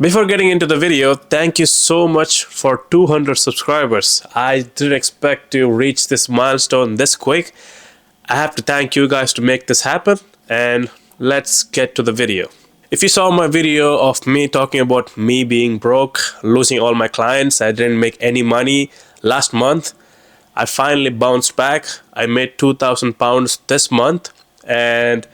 Before getting into the video, thank you so much for 200 subscribers. I didn't expect to reach this milestone this quick. I have to thank you guys to make this happen, and let's get to the video. If you saw my video of me talking about me being broke, losing all my clients, I didn't make any money last month, I finally bounced back. I made £2,000 this month, and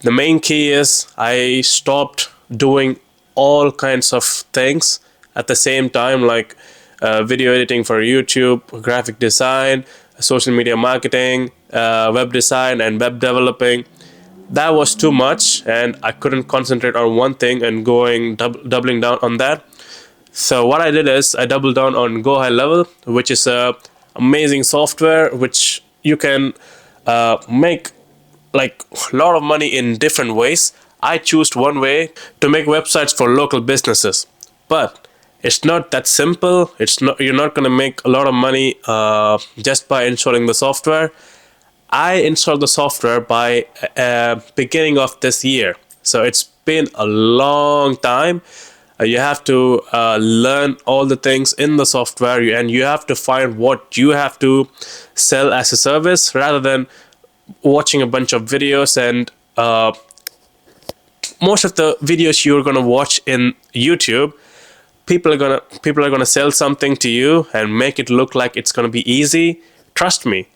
the main key is I stopped doing all kinds of things at the same time, like video editing for YouTube, graphic design, social media marketing, web design, and web developing. That was too much, and I couldn't concentrate on one thing and doubling down on that. So what I did is I doubled down on Go High Level, which is a amazing software which you can make like a lot of money in different ways. I chose one way to make websites for local businesses, but it's not that simple. You're not going to make a lot of money just by installing the software. I installed the software by beginning of this year, so it's been a long time. You have to learn all the things in the software, and you have to find what you have to sell as a service rather than watching a bunch of videos. And most of the videos you're gonna watch in YouTube, people are gonna sell something to you and make it look like it's gonna be easy. Trust me,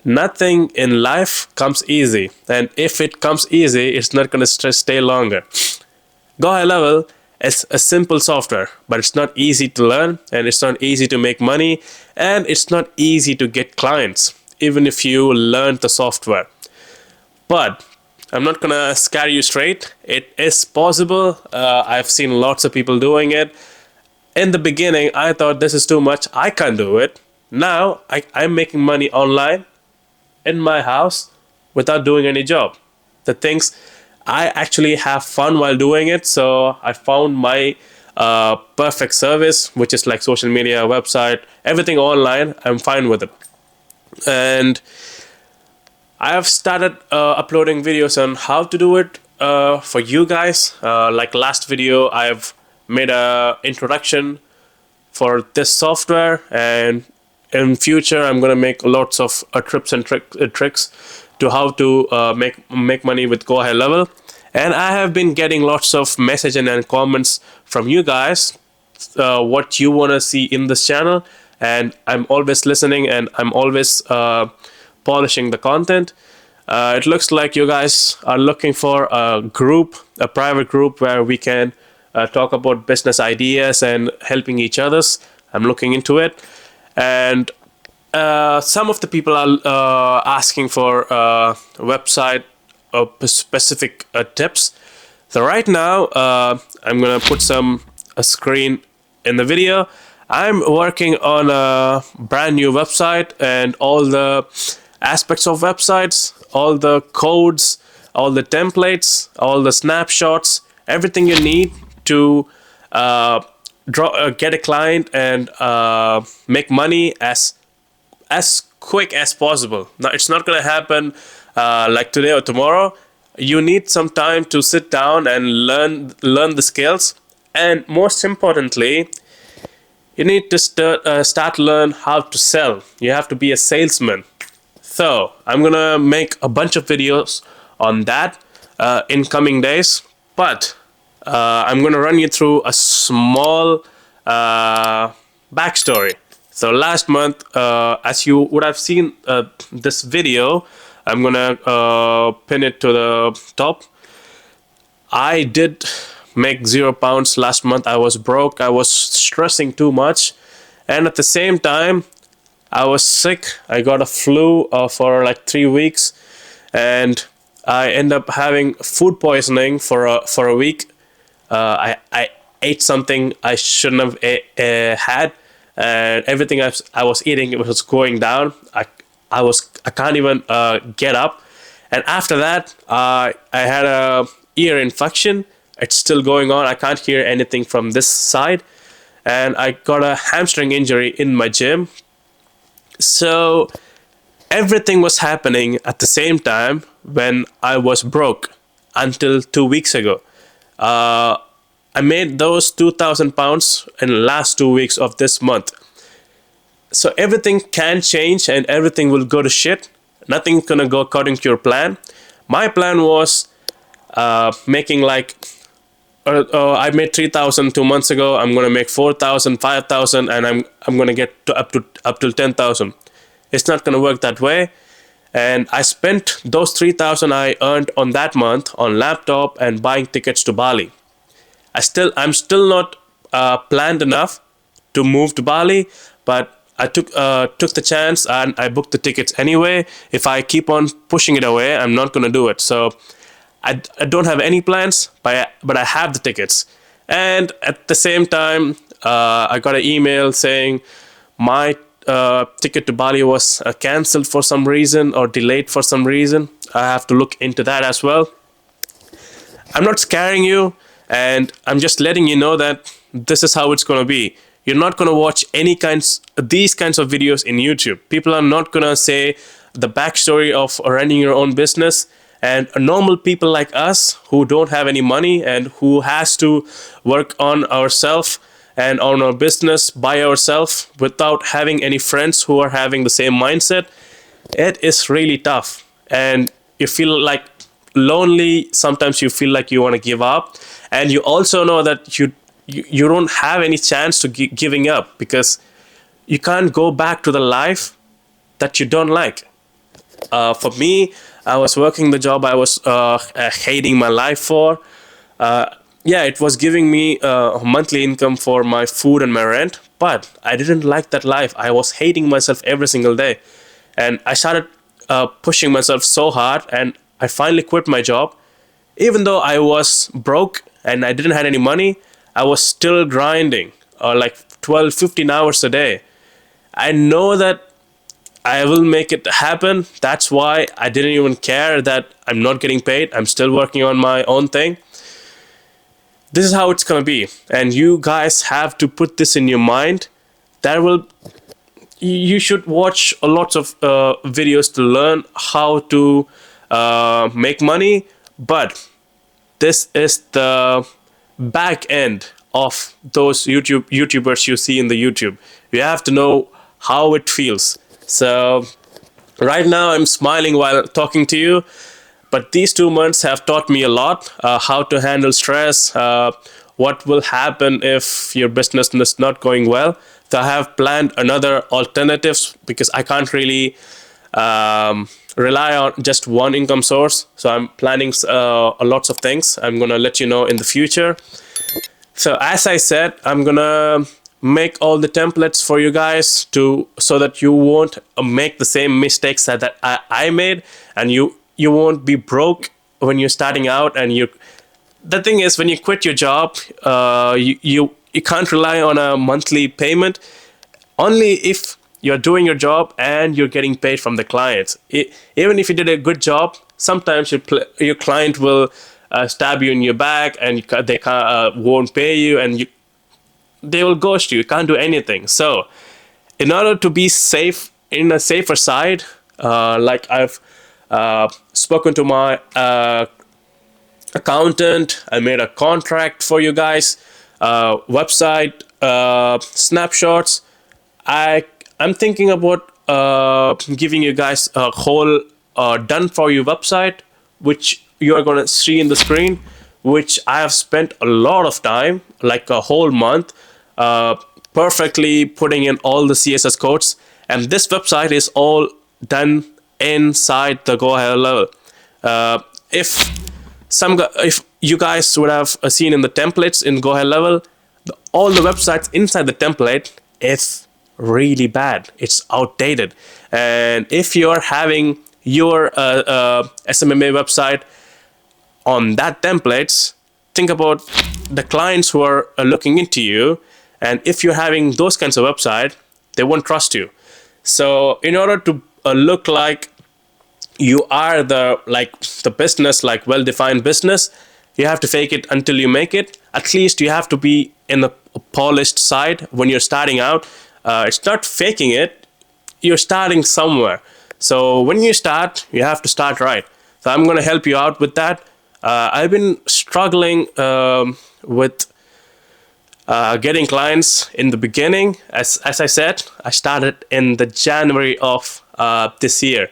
nothing in life comes easy, and if it comes easy, it's not gonna stay longer. Go High Level is a simple software, but it's not easy to learn, and it's not easy to make money, and it's not easy to get clients, even if you learn the software. But I'm not gonna scare you straight. It is possible. I've seen lots of people doing it. In the beginning, I thought this is too much. I can't do it. Now, I'm making money online in my house without doing any job. The things, I actually have fun while doing it. So I found my perfect service, which is like social media, website, everything online. I'm fine with it. And I have started uploading videos on how to do it for you guys. Like last video, I've made an introduction for this software, and in future, I'm gonna make lots of tips and tricks to how to make money with Go High Level. And I have been getting lots of messages and comments from you guys, what you wanna see in this channel, and I'm always listening, and I'm always polishing the content. It looks like you guys are looking for a group, a private group where we can talk about business ideas and helping each others. I'm looking into it, and some of the people are asking for website specific tips. So right now, I'm gonna put a screen in the video. I'm working on a brand new website, and all the aspects of websites, all the codes, all the templates, all the snapshots, everything you need to get a client and make money as quick as possible. Now, it's not going to happen like today or tomorrow. You need some time to sit down and learn the skills, and most importantly, you need to start learn how to sell. You have to be a salesman. So I'm gonna make a bunch of videos on that in coming days, but I'm gonna run you through a small backstory. So last month, as you would have seen this video, I'm gonna pin it to the top. I did make £0 last month. I was broke. I was stressing too much, and at the same time, I was sick. I got a flu for like 3 weeks, and I ended up having food poisoning for a week. I ate something I shouldn't have had, and everything I was eating, it was going down. I can't even get up, and after that, I had a ear infection. It's still going on. I can't hear anything from this side, and I got a hamstring injury in my gym. So everything was happening at the same time when I was broke until 2 weeks ago. I made those 2,000 pounds in the last 2 weeks of this month. So everything can change and everything will go to shit. Nothing's gonna go according to your plan. My plan was making like I made 3,000 2 months ago. I'm gonna make 4,000, 5,000, and I'm gonna get to up to 10,000. It's not gonna work that way. And I spent those 3,000 I earned on that month on laptop and buying tickets to Bali. I'm still not planned enough to move to Bali, but I took the chance and I booked the tickets anyway. If I keep on pushing it away, I'm not gonna do it. So I don't have any plans, but I have the tickets. And at the same time, I got an email saying my ticket to Bali was cancelled for some reason or delayed for some reason. I have to look into that as well. I'm not scaring you, and I'm just letting you know that this is how it's going to be. You're not going to watch these kinds of videos in YouTube. People are not going to say the backstory of running your own business. And normal people like us who don't have any money and who has to work on ourselves and on our business by ourselves without having any friends who are having the same mindset, it is really tough. And you feel like lonely. Sometimes you feel like you want to give up. And you also know that you don't have any chance to giving up, because you can't go back to the life that you don't like. For me, I was working the job I was hating my life for. Yeah, it was giving me a monthly income for my food and my rent, but I didn't like that life. I was hating myself every single day. And I started pushing myself so hard, and I finally quit my job. Even though I was broke and I didn't have any money, I was still grinding like 12, 15 hours a day. I know that I will make it happen. That's why I didn't even care that I'm not getting paid. I'm still working on my own thing. This is how it's going to be. And you guys have to put this in your mind. You should watch a lot of videos to learn how to make money. But this is the back end of those YouTubers you see in the YouTube. You have to know how it feels. So right now I'm smiling while talking to you, but these 2 months have taught me a lot, how to handle stress, what will happen if your business is not going well. So I have planned another alternatives, because I can't really rely on just one income source. So I'm planning lots of things. I'm going to let you know in the future. So as I said, I'm going to make all the templates for you guys so that you won't make the same mistakes that I made, and you won't be broke when you're starting out. And the thing is, when you quit your job, you can't rely on a monthly payment. Only if you're doing your job and you're getting paid from the clients. Even if you did a good job, sometimes your client will stab you in your back, and they won't pay you, and they will ghost you. You can't do anything. So in order to be safe, in a safer side, like I've spoken to my accountant, I made a contract for you guys, website snapshots. I'm thinking about giving you guys a whole done for you website, which you are going to see in the screen, which I have spent a lot of time, like a whole month, perfectly putting in all the CSS codes. And this website is all done inside the Go Ahead level. If you guys would have seen in the templates in Go Ahead level, all the websites inside the template is really bad. It's outdated. And if you're having your SMMA website on that templates, think about the clients who are looking into you. And if you're having those kinds of website, they won't trust you. So in order to look like you are the business, like well-defined business, you have to fake it until you make it. At least you have to be in a polished side when you're starting out. It's not faking it. You're starting somewhere. So when you start, you have to start right. So I'm going to help you out with that. I've been struggling with getting clients in the beginning. As I said, I started in the January of this year.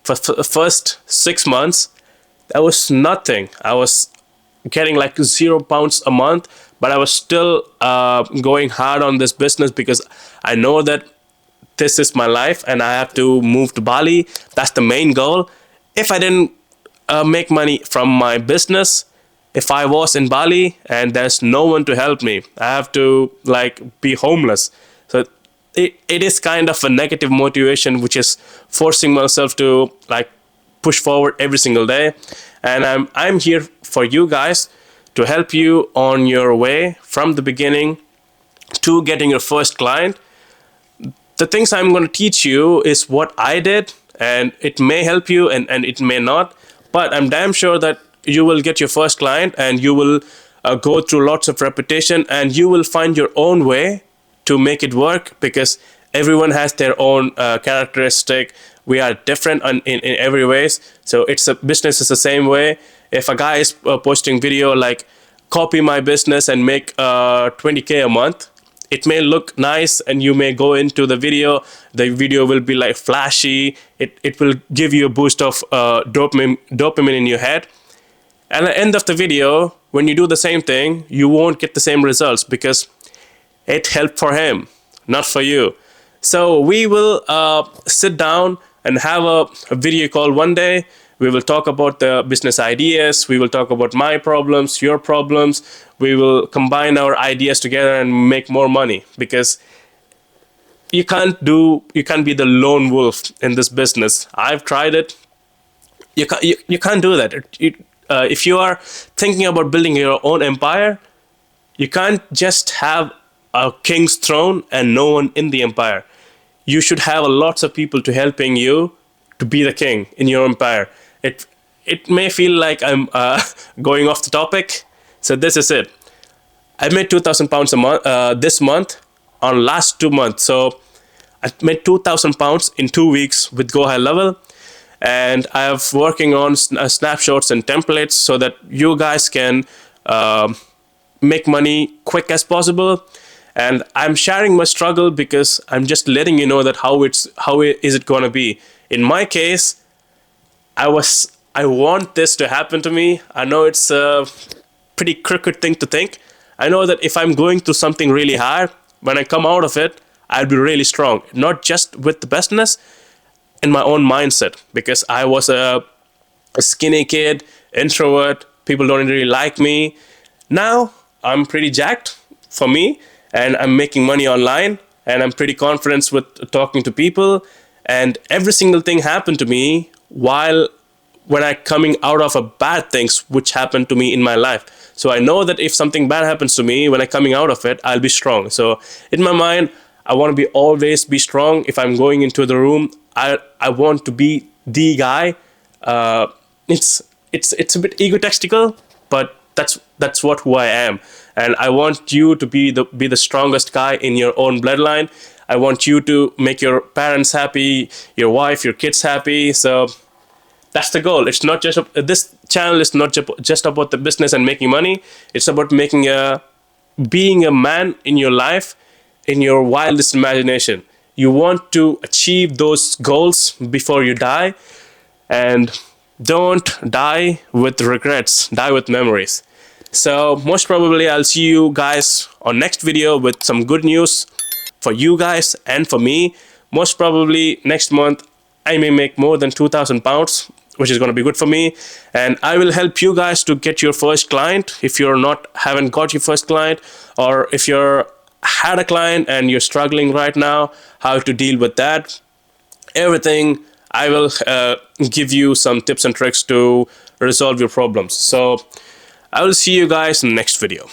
For the first 6 months, that was nothing. I was getting like £0 a month, but I was still going hard on this business because I know that this is my life and I have to move to Bali. That's the main goal. If I didn't make money from my business, if I was in Bali and there's no one to help me, I have to like be homeless. So it is kind of a negative motivation, which is forcing myself to like push forward every single day. And I'm here for you guys to help you on your way from the beginning to getting your first client. The things I'm going to teach you is what I did, and it may help you and it may not, but I'm damn sure that you will get your first client and you will go through lots of repetition and you will find your own way to make it work, because everyone has their own characteristic. We are different in every ways. So it's a business is the same way. If a guy is posting video like copy my business and make 20K a month, it may look nice and you may go into the video will be like flashy, it will give you a boost of dopamine in your head. And at the end of the video, when you do the same thing, you won't get the same results because it helped for him, not for you. So we will sit down and have a video call one day. We will talk about the business ideas. We will talk about my problems, your problems. We will combine our ideas together and make more money, because you can't be the lone wolf in this business. I've tried it. You can't do that. If you are thinking about building your own empire, you can't just have a king's throne and no one in the empire. You should have lots of people to helping you to be the king in your empire. It may feel like I'm going off the topic, so this is it. I made £2,000 a month this month on last 2 months. So I made £2,000 in 2 weeks with Go High Level, and I have working on snapshots and templates so that you guys can make money quick as possible. And I'm sharing my struggle because I'm just letting you know that how is it going to be. In my case, I want this to happen to me. I know it's a pretty crooked thing to think. I know that if I'm going through something really hard, when I come out of it, I'll be really strong. Not just with the business, in my own mindset. Because I was a skinny kid, introvert, people don't really like me. Now, I'm pretty jacked for me, and I'm making money online, and I'm pretty confident with talking to people. And every single thing happened to me when I coming out of a bad things which happened to me in my life. So I know that if something bad happens to me, when I coming out of it, I'll be strong. So in my mind, I want to always be strong. If I'm going into the room, I want to be the guy. It's a bit egotistical, but that's who I am. And I want you to be the strongest guy in your own bloodline. I want you to make your parents happy, your wife, your kids happy. So that's the goal. It's not just this channel is not just about the business and making money. It's about being a man in your life, in your wildest imagination. You want to achieve those goals before you die, and don't die with regrets. Die with memories. So most probably I'll see you guys on next video with some good news for you guys and for me. Most probably next month I may make more than £2,000, which is going to be good for me, and I will help you guys to get your first client if haven't got your first client, or if you're had a client and you're struggling right now, how to deal with that. Everything I will give you some tips and tricks to resolve your problems. So I will see you guys in the next video.